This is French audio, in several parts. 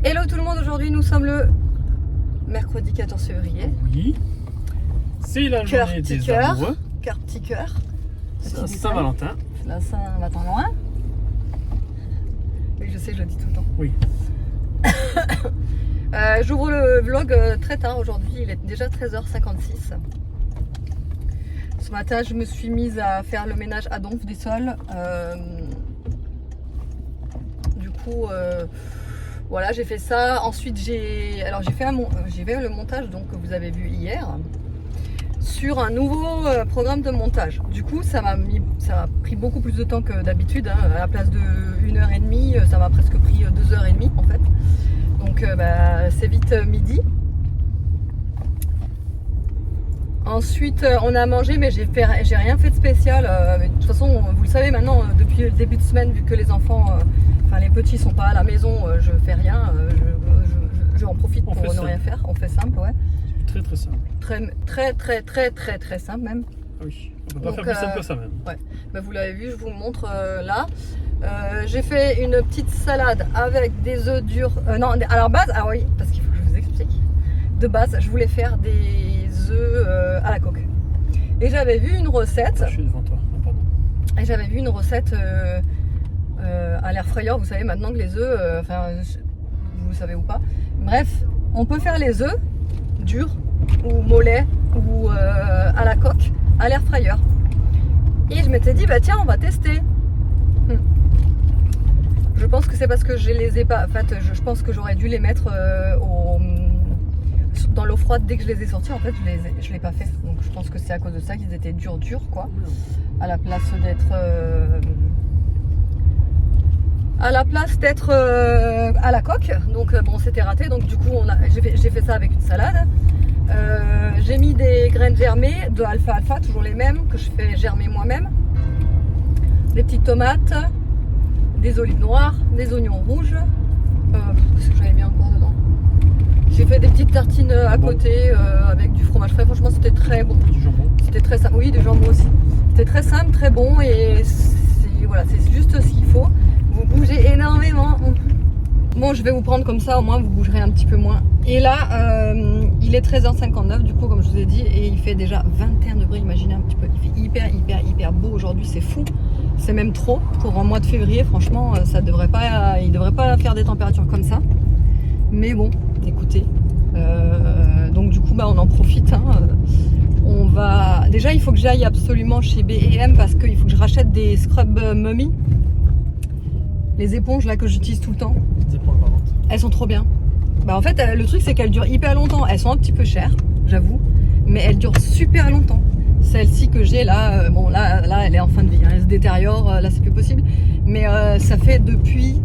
Hello tout le monde, aujourd'hui nous sommes le mercredi 14 février. Oui. C'est la Cœur, journée petit des cœur. amoureux. Cœur, petit cœur. C'est Saint-Valentin. C'est la Saint-Valentin. Oui, je sais, je le dis tout le temps. Oui. J'ouvre le vlog très tard aujourd'hui, il est déjà 13h56. Ce matin, je me suis mise à faire le ménage à Donf des sols. Du coup, voilà, j'ai fait ça. Ensuite, j'ai fait le montage donc, que vous avez vu hier sur un nouveau programme de montage. Du coup, ça m'a pris beaucoup plus de temps que d'habitude. Hein. À la place de 1h30, ça m'a presque pris 2h30 en fait. Donc, c'est vite midi. Ensuite, on a mangé, mais j'ai rien fait de spécial. De toute façon, vous le savez maintenant, depuis le début de semaine, vu que les enfants, les petits sont pas à la maison, je fais rien. Je en profite pour ne rien faire. On fait simple, ouais. Très très simple. Très simple même. Oui, on peut pas faire plus simple que ça même. Ouais. Bah, vous l'avez vu, je vous montre là. J'ai fait une petite salade avec des œufs durs. Non, à la base, ah oui, parce qu'il faut que je vous explique. De base, je voulais faire des œufs à la coque. Et j'avais vu une recette. Je suis devant toi. Oh, pardon. Et j'avais vu une recette à l'air fryer. Vous savez maintenant que les œufs, vous savez ou pas. Bref, on peut faire les œufs durs ou mollets ou à la coque à l'air fryer. Et je m'étais dit, bah tiens, on va tester. Je pense que c'est parce que je les ai pas. En fait, je pense que j'aurais dû les mettre dans l'eau froide dès que je les ai sortis. En fait, je l'ai pas fait. Donc, je pense que c'est à cause de ça qu'ils étaient durs, quoi. À la place d'être à la coque. Donc, bon, c'était raté. Donc, du coup, j'ai fait ça avec une salade. J'ai mis des graines germées de alfalfa, toujours les mêmes que je fais germer moi-même. Des petites tomates. Des olives noires, des oignons rouges. Qu'est-ce que j'avais mis encore dedans? J'ai fait des petites tartines à côté avec du fromage frais. Franchement, c'était très bon. Du jambon. C'était très simple. Oui, du jambon aussi. C'était très simple, très bon et c'est juste ce qu'il faut. Vous bougez énormément. Bon, je vais vous prendre comme ça, au moins vous bougerez un petit peu moins. Et là, il est 13h59 du coup, comme je vous ai dit, et il fait déjà 21 degrés. Imaginez un petit peu. Il fait hyper beau aujourd'hui. C'est fou. C'est même trop pour un mois de février. Franchement, il devrait pas faire des températures comme ça. Mais bon, écoutez. Donc du coup, on en profite. Hein. Déjà, il faut que j'aille absolument chez B&M parce qu'il faut que je rachète des scrub mummy. Les éponges là que j'utilise tout le temps. Les éponges marrantes. Elles sont trop bien. En fait, le truc c'est qu'elles durent hyper longtemps. Elles sont un petit peu chères, j'avoue, mais elles durent super longtemps. Celle-ci que j'ai là, là elle est en fin de vie, hein, elle se détériore, là c'est plus possible. Mais ça fait depuis,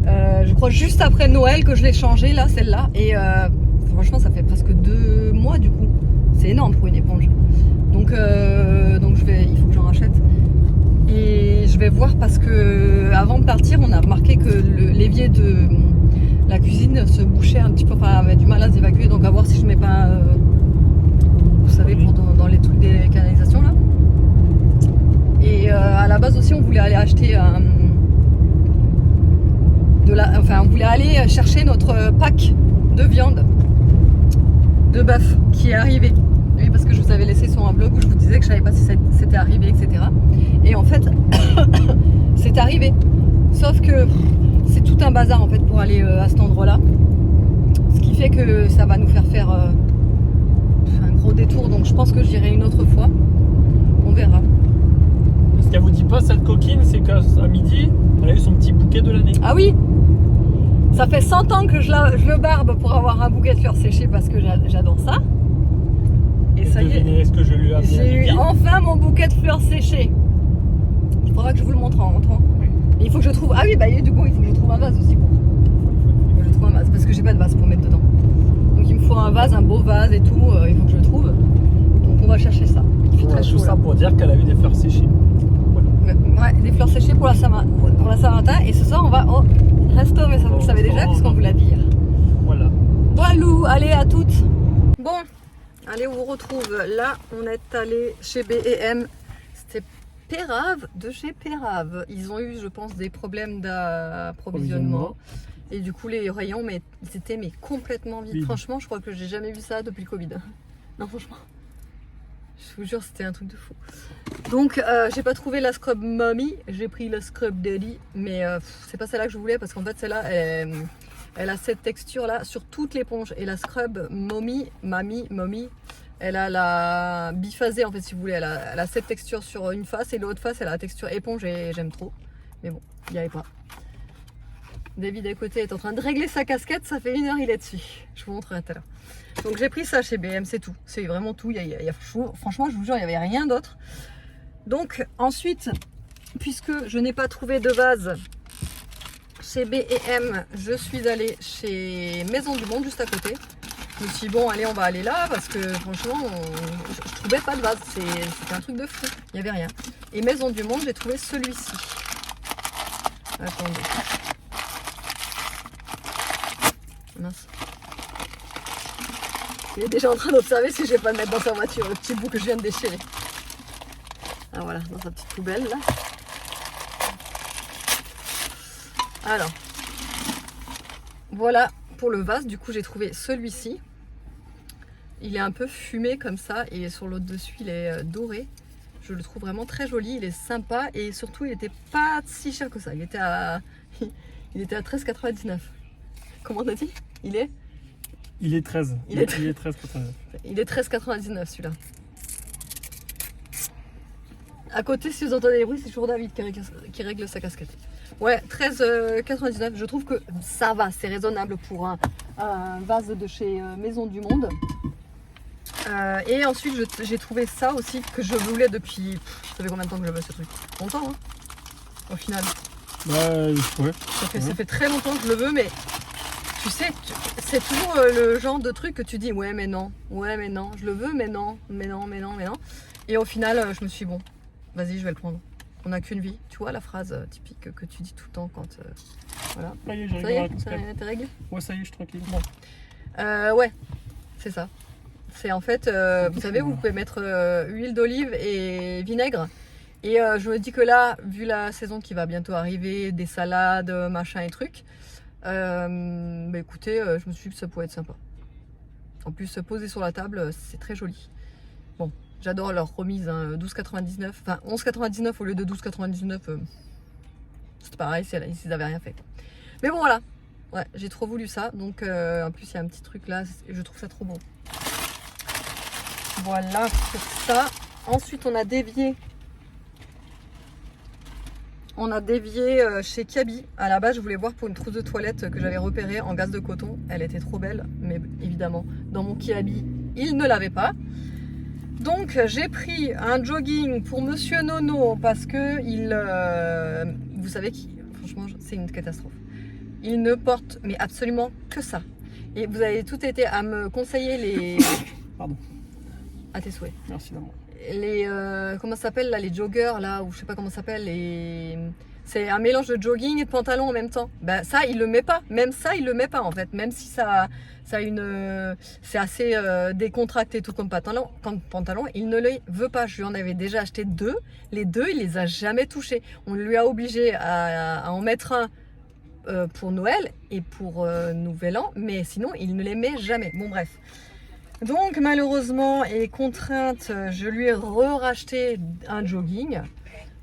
je crois juste après Noël que je l'ai changée là, celle-là. Et franchement ça fait presque 2 mois du coup. C'est énorme pour une éponge. Donc il faut que j'en rachète. Et je vais voir parce que avant de partir, on a remarqué que l'évier de la cuisine se bouchait un petit peu, avait du mal à s'évacuer. Donc à voir si je mets pas, vous savez, dans les trucs des canalisations là. Et à la base aussi, on voulait aller acheter on voulait aller chercher notre pack de viande de bœuf qui est arrivé. Oui, parce que je vous avais laissé sur un blog où je vous disais que je savais pas si c'était arrivé, etc. Et en fait, c'est arrivé. Sauf que c'est tout un bazar en fait pour aller à cet endroit-là. Ce qui fait que ça va nous faire un gros détour. Donc je pense que j'irai une autre fois. On verra. Ce qu'elle vous dit pas, cette coquine, c'est qu'à midi, elle a eu son petit bouquet de l'année. Ah oui! Ça fait 100 ans que je le barbe pour avoir un bouquet de fleurs séchées parce que j'adore ça. Et ça y est, ce que je lui ai amené. J'ai eu enfin mon bouquet de fleurs séchées. Il faudra que je vous le montre en rentrant. Oui. Et il faut que je trouve. Ah oui, du coup, il faut que je trouve un vase aussi pour. Il faut que je trouve un vase parce que j'ai pas de vase pour mettre dedans. Donc il me faut un vase, un beau vase et tout. Il faut que je le trouve. Donc on va chercher ça. Il fait très chaud. Tout ça pour dire qu'elle a eu des fleurs séchées. Voilà. Ouais, des fleurs séchées pour la Saint-Valentin. Et ce soir, on va au resto, mais ça vous le savez déjà puisqu'on vous l'a dit hier. Voilà. Walou, allez à toutes. Bon. Allez, on vous retrouve. Là, on est allé chez B&M. C'était Pérave de chez Pérave. Ils ont eu, je pense, des problèmes d'approvisionnement. Et du coup, les rayons, mais c'était complètement vide. Vide. Franchement, je crois que j'ai jamais vu ça depuis le Covid. Non, franchement. Je vous jure, c'était un truc de fou. Donc, j'ai pas trouvé la Scrub Mommy, j'ai pris la Scrub Daddy, mais c'est pas celle-là que je voulais parce qu'en fait, celle-là, elle a cette texture-là sur toute l'éponge. Et la Scrub Mommy, Mommy, elle a la biphasée en fait, si vous voulez. Elle a cette texture sur une face et l'autre face, elle a la texture éponge et j'aime trop. Mais bon, il n'y avait pas. David à côté est en train de régler sa casquette, ça fait 1 heure il est dessus. Je vous montrerai tout à l'heure. Donc j'ai pris ça chez BM, c'est tout. C'est vraiment tout. Franchement, je vous jure, il n'y avait rien d'autre. Donc ensuite, puisque je n'ai pas trouvé de vase chez B&M, je suis allée chez Maison du Monde juste à côté. Je me suis dit bon allez on va aller là parce que franchement je trouvais pas de vase, c'était un truc de fou, il n'y avait rien. Et Maison du Monde j'ai trouvé celui-ci. Attendez. Mince. Il est déjà en train d'observer si je vais pas le mettre dans sa voiture, le petit bout que je viens de déchirer. Ah voilà, dans sa petite poubelle là. Alors, voilà pour le vase, du coup j'ai trouvé celui-ci. Il est un peu fumé comme ça et sur l'autre dessus il est doré. Je le trouve vraiment très joli, il est sympa et surtout il était pas si cher que ça. Il était à 13,99. Comment t'as dit? Il est 13. Il est 13,99. Il est 13,99 celui-là. À côté, si vous entendez les bruits, c'est toujours David qui règle sa casquette. Ouais, 13,99. Je trouve que ça va, c'est raisonnable pour un vase de chez Maison du Monde. Et ensuite, j'ai trouvé ça aussi que je voulais depuis. Ça fait combien de temps que je veux ce truc? Longtemps, hein, au final. Bah, ouais. Ça fait très longtemps que je le veux, mais tu sais, c'est toujours le genre de truc que tu dis ouais, mais non, je le veux, mais non. Et au final, je me suis dit, bon, vas-y, je vais le prendre. On n'a qu'une vie. Tu vois la phrase typique que tu dis tout le temps quand. Voilà. Ça y est, j'ai Ça y réglé est, t'es réglé? Ouais, ça y est, je suis tranquille. Bon. Ouais, c'est ça. C'est en fait, vous savez, vous pouvez mettre huile d'olive et vinaigre. Et je me dis que là, vu la saison qui va bientôt arriver, des salades, machin et trucs, bah écoutez, je me suis dit que ça pourrait être sympa. En plus, poser sur la table, c'est très joli. Bon, j'adore leur remise, hein, 12,99, enfin 11,99 au lieu de 12,99. C'est pareil, s'ils n'avaient rien fait. Mais bon, voilà. Ouais, j'ai trop voulu ça. Donc, en plus, il y a un petit truc là, je trouve ça trop bon. Voilà pour ça. Ensuite, on a dévié chez Kaby. À la base, je voulais voir pour une trousse de toilette que j'avais repérée en gaze de coton. Elle était trop belle, mais évidemment, dans mon Kaby, il ne l'avait pas. Donc, j'ai pris un jogging pour Monsieur Nono parce que vous savez, franchement, c'est une catastrophe. Il ne porte mais absolument que ça. Et vous avez tout été à me conseiller les. Pardon. À tes souhaits. Merci d'amour. Les comment ça s'appelle là, les joggers là, ou je sais pas comment ça s'appelle, c'est un mélange de jogging et de pantalon en même temps. Ben ça il le met pas, même ça il le met pas en fait, même si ça a c'est assez décontracté tout comme pantalon, il ne le veut pas. Je lui en avais déjà acheté 2, les 2 il les a jamais touchés. On lui a obligé à en mettre un pour Noël et pour Nouvel An, mais sinon il ne les met jamais. Bon bref. Donc malheureusement et contrainte, je lui ai racheté un jogging.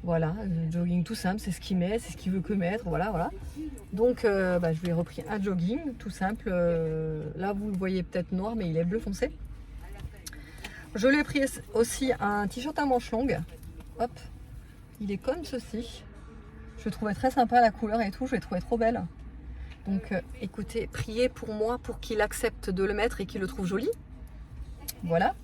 Voilà, un jogging tout simple, c'est ce qu'il met, c'est ce qu'il veut que mettre, voilà. Donc je lui ai repris un jogging tout simple. Là vous le voyez peut-être noir, mais il est bleu foncé. Je lui ai pris aussi un t-shirt à manches longues. Hop, il est comme ceci. Je le trouvais très sympa la couleur et tout, je l'ai trouvé trop belle. Donc écoutez, priez pour moi pour qu'il accepte de le mettre et qu'il le trouve joli. Voilà,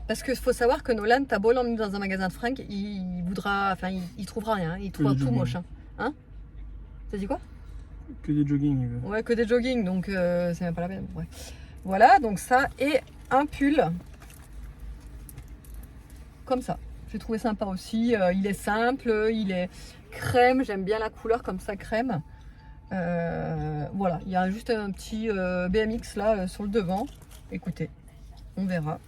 parce qu'il faut savoir que Nolan, t'as beau l'emmener dans un magasin de fringues, il trouvera rien, il trouvera tout moche. Hein? T'as dit quoi? Que des joggings. Ouais, que des joggings, donc c'est même pas la peine. Ouais. Voilà, donc ça, et un pull, comme ça. J'ai trouvé sympa aussi, il est simple, il est crème, j'aime bien la couleur comme ça, crème. Voilà, il y a juste un petit BMX là sur le devant, écoutez. On verra.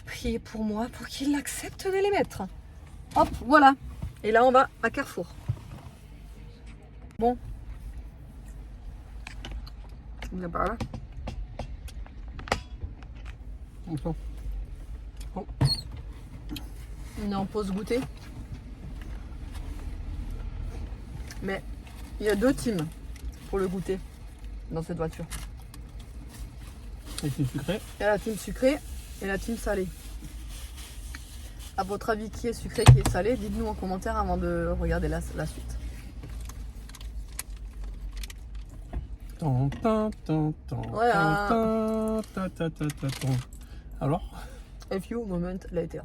Priez pour moi pour qu'il accepte de les mettre. Hop, voilà. Et là, on va à Carrefour. Bon, Il n'y a pas là. Attends. Oh. On est en pause goûter. Mais il y a 2 teams pour le goûter dans cette voiture. Et c'est sucré. Il y a la team sucrée et la team salée. À votre avis, qui est sucré, qui est salé? Dites-nous en commentaire avant de regarder la suite. Voilà. Alors? A few moments later.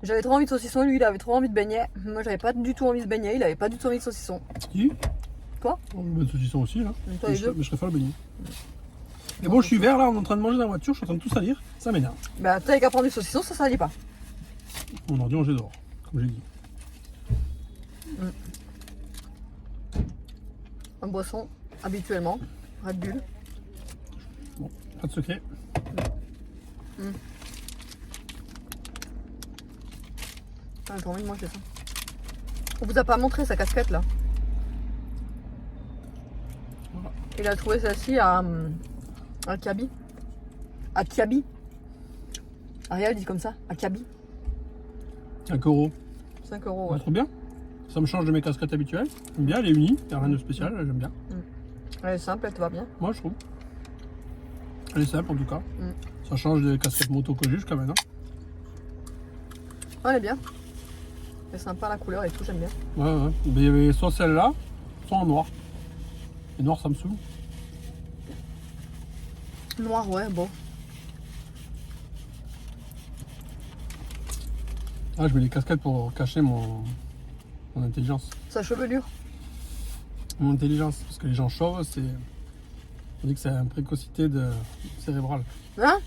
J'avais trop envie de saucisson, lui il avait trop envie de beignet. Moi j'avais pas du tout envie de beignet, il avait pas du tout envie de saucisson. Qui? Toi? Le saucisson aussi là. Et toi, les deux. Mais je préfère le beignet. Mais bon, je suis vert là, on est en train de manger dans la voiture, je suis en train de tout salir, ça m'énerve. Bah t'avais qu'à prendre du saucisson, ça salit pas. Mon ordi, on jette dehors, comme j'ai dit. En boisson, habituellement, Red Bull. Bon, pas de secret. Ah, j'ai envie de manger ça. On vous a pas montré sa casquette là. Voilà. Il a trouvé celle-ci à Kiabi. À Kiabi. Ariel dit comme ça, à Kiabi. 5 €. 5 euros, Ouais, ouais. trop bien. Ça me change de mes casquettes habituelles. J'aime bien, elle est unie, il n'y a rien de spécial, j'aime bien. Elle est simple, elle te va bien. Moi, je trouve. Elle est simple en tout cas. Ça change des casquettes moto que j'ai jusqu'à maintenant. Ouais, elle est bien. Elle est sympa la couleur et tout, j'aime bien. Ouais. Mais il y avait soit celle-là, soit en noir. Et noir, ça me saoule. Noir, ouais, bon. Ah, je mets les casquettes pour cacher mon intelligence. Sa chevelure. Mon intelligence, parce que les gens chauves, c'est. On dit que c'est une précocité cérébrale. Hein?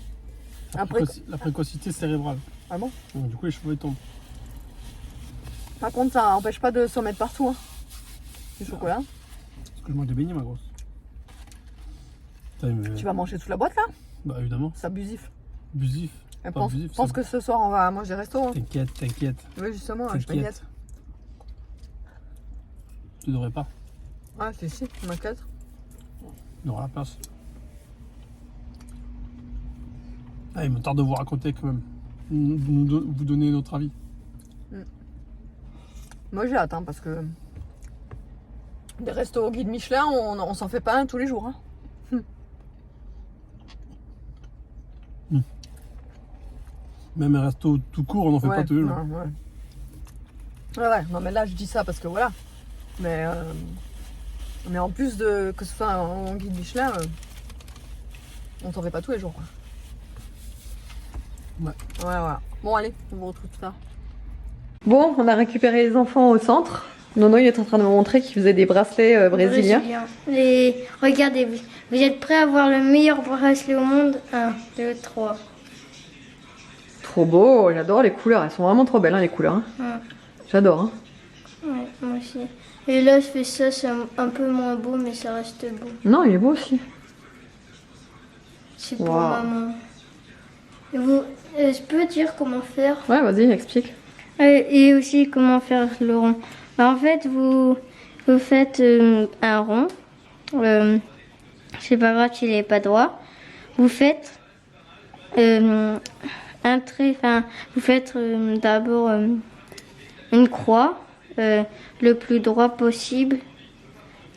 La précocité cérébrale. Ah bon? Donc, du coup, les cheveux ils tombent. Par contre, ça empêche pas de s'en mettre partout, hein. Du chocolat. Parce que je mange des beignets, ma grosse. Tu vas manger toute la boîte là? Bah, évidemment. C'est abusif. Abusif. Je Pas pense, abusif, pense ça- que ce soir on va manger resto. Hein. T'inquiète. Oui, justement, je T'inquiète. m'inquiète. Tu devrais pas. Ah, si, je m'inquiète. Il y aura la place. Ah, il me tarde de vous raconter quand même. Vous donner notre avis. Moi j'ai hâte, hein, parce que des restos au guide Michelin, on s'en fait pas un tous les jours. Hein. Même un resto tout court, on n'en fait Ouais, pas tous les jours. Ouais, non mais là je dis ça parce que voilà. Mais en plus de que ce soit en guide Michelin, on s'en fait pas tous les jours. Quoi. Ouais. Voilà. Bon allez, on vous retrouve tout tard. Bon, on a récupéré les enfants au centre. Nono il est en train de me montrer qu'il faisait des bracelets brésiliens. Et regardez, vous êtes prêts à voir le meilleur bracelet au monde? 1, 2, 3. Trop beau, j'adore les couleurs, elles sont vraiment trop belles hein, les couleurs. Hein. Ouais. J'adore. Hein. Ouais, moi aussi. Et là, je fais ça, c'est un peu moins beau, mais ça reste beau. Non, il est beau aussi. C'est pour Wow. maman. Et vous, je peux dire comment faire? Ouais, vas-y, explique. Et aussi comment faire le rond. Bah, en fait, vous faites un rond. C'est pas grave s'il n'est pas droit. Vous faites un trait, enfin, vous faites d'abord une croix le plus droit possible.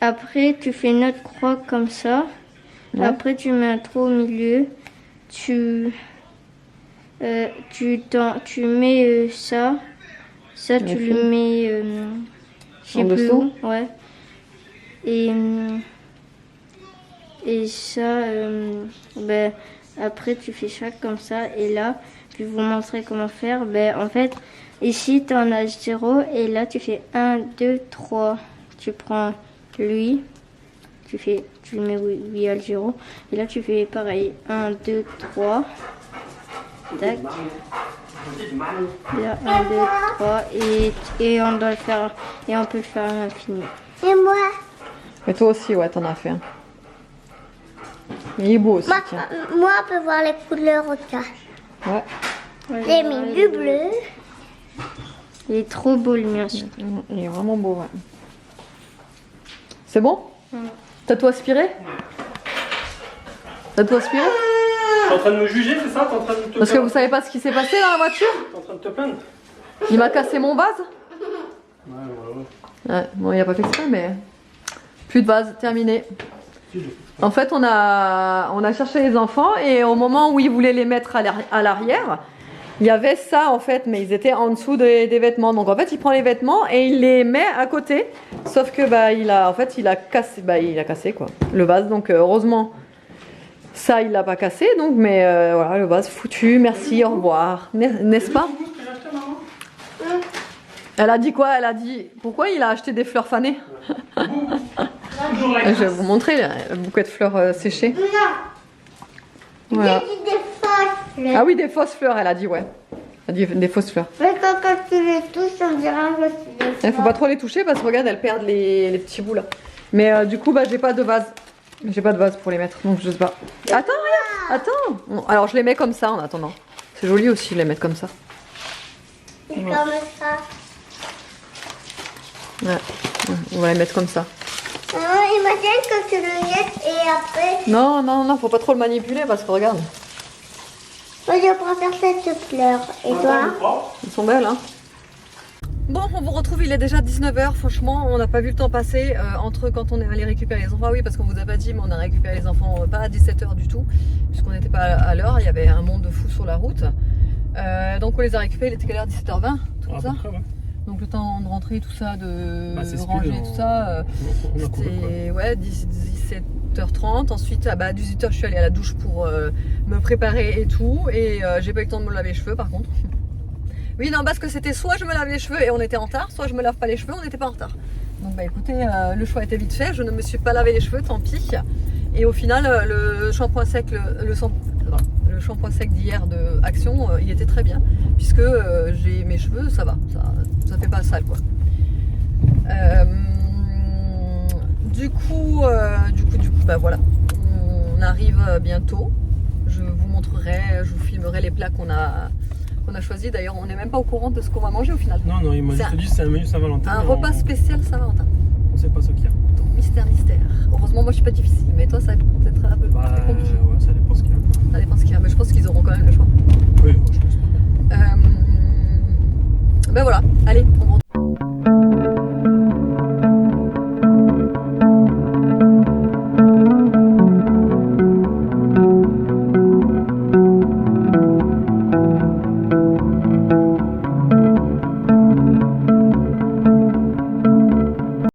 Après, tu fais une autre croix comme ça. Ouais. Après, tu mets un trou au milieu. Tu mets ça. Ça, tu Ok. le mets je sais En plus dessous? où. Ouais. Et ça, ben, après, tu fais ça comme ça. Et là, je vais vous montrer comment faire. Ben, en fait, ici, tu en as 0. Et là, tu fais 1, 2, 3. Tu prends lui. Tu le mets où il y a le 0. Et là, tu fais pareil. 1, 2, 3. Tac. Là, 1, 2, 3. Et on doit le faire. Et on peut le faire à l'infini. Et moi, Mais toi aussi, ouais, t'en as fait un. Il est beau aussi, tiens. moi, on peut voir les couleurs au cas. Ouais. J'ai mis du bleu. Il est trop beau le mien. Il est vraiment beau, ouais. C'est bon? T'as tout aspiré? T'as tout aspiré? T'es en train de me juger, c'est ça? T'es en train de te Parce que vous savez pas ce qui s'est passé dans la voiture? T'es en train de te plaindre? Il m'a cassé mon vase. Ouais. Ouais, bon, il a pas fait exprès, mais plus de vase, terminé. En fait, on a cherché les enfants et au moment où ils voulaient les mettre à l'arrière, il y avait ça en fait, mais ils étaient en dessous des vêtements. Donc en fait, il prend les vêtements et il les met à côté. Sauf que bah il a cassé quoi, le vase. Donc heureusement, ça il l'a pas cassé. Donc mais voilà, le vase foutu. Merci, au revoir. N'est-ce pas? Elle a dit quoi? Elle a dit pourquoi il a acheté des fleurs fanées? Je vais vous montrer le bouquet de fleurs séchées. Non, Voilà. j'ai dit des fausses fleurs. Ah oui, des fausses fleurs, elle a dit, ouais. Elle a dit des fausses fleurs. Mais quand tu les touches, on dirait que c'est des Il faut pas trop les toucher parce que regarde, elles perdent les petits bouts là. Mais du coup, bah, j'ai pas de vase. J'ai pas de vase pour les mettre, donc je sais pas. Attends, regarde, attends. Bon, alors je les mets comme ça en attendant. C'est joli aussi de les mettre comme ça. C'est comme ça. Ouais, on va les mettre comme ça. Imagine que tu le jettes et après... Non, non, non, faut pas trop le manipuler parce que regarde, Moi, je préfère cette fleur. Et toi? elles sont belles, hein. Bon, on vous retrouve, il est déjà 19h. Franchement, on n'a pas vu le temps passer entre quand on est allé récupérer les enfants. Ah oui, parce qu'on vous a pas dit, mais on a récupéré les enfants pas à 17h du tout, puisqu'on n'était pas à l'heure. Il y avait un monde de fou sur la route. Donc on les a récupérés, il était quelle heure? 17h20, tout ça. Peu près, ouais. Donc le temps de rentrer, tout ça, de Bah, c'est ranger, speed, tout ça. on a couru, C'était ouais, 17h30. Ensuite, à 18h, je suis allée à la douche pour me préparer et tout. Et j'ai pas eu le temps de me laver les cheveux par contre. Oui, non, parce que c'était soit je me lave les cheveux et on était en retard, soit je me lave pas les cheveux, on n'était pas en retard. Donc bah écoutez, le choix était vite fait, je ne me suis pas lavé les cheveux, tant pis. Et au final, le shampoing sec, le shampoing sec d'hier de Action, il était très bien, puisque j'ai mes cheveux, ça va, ça fait pas sale quoi. Du coup, bah voilà, on arrive bientôt. Je vous montrerai, je vous filmerai les plats qu'on a choisi. D'ailleurs, on n'est même pas au courant de ce qu'on va manger au final. Non, non, il m'a juste dit c'est un menu Saint-Valentin. Un repas spécial Saint-Valentin. On sait pas ce qu'il y a. Donc mystère. Heureusement, moi je suis pas difficile, mais toi ça va peut-être un peu Bah, compliqué. ouais, ça dépend ce qu'il y a. Ça dépend ce qu'il y a, mais je pense qu'ils auront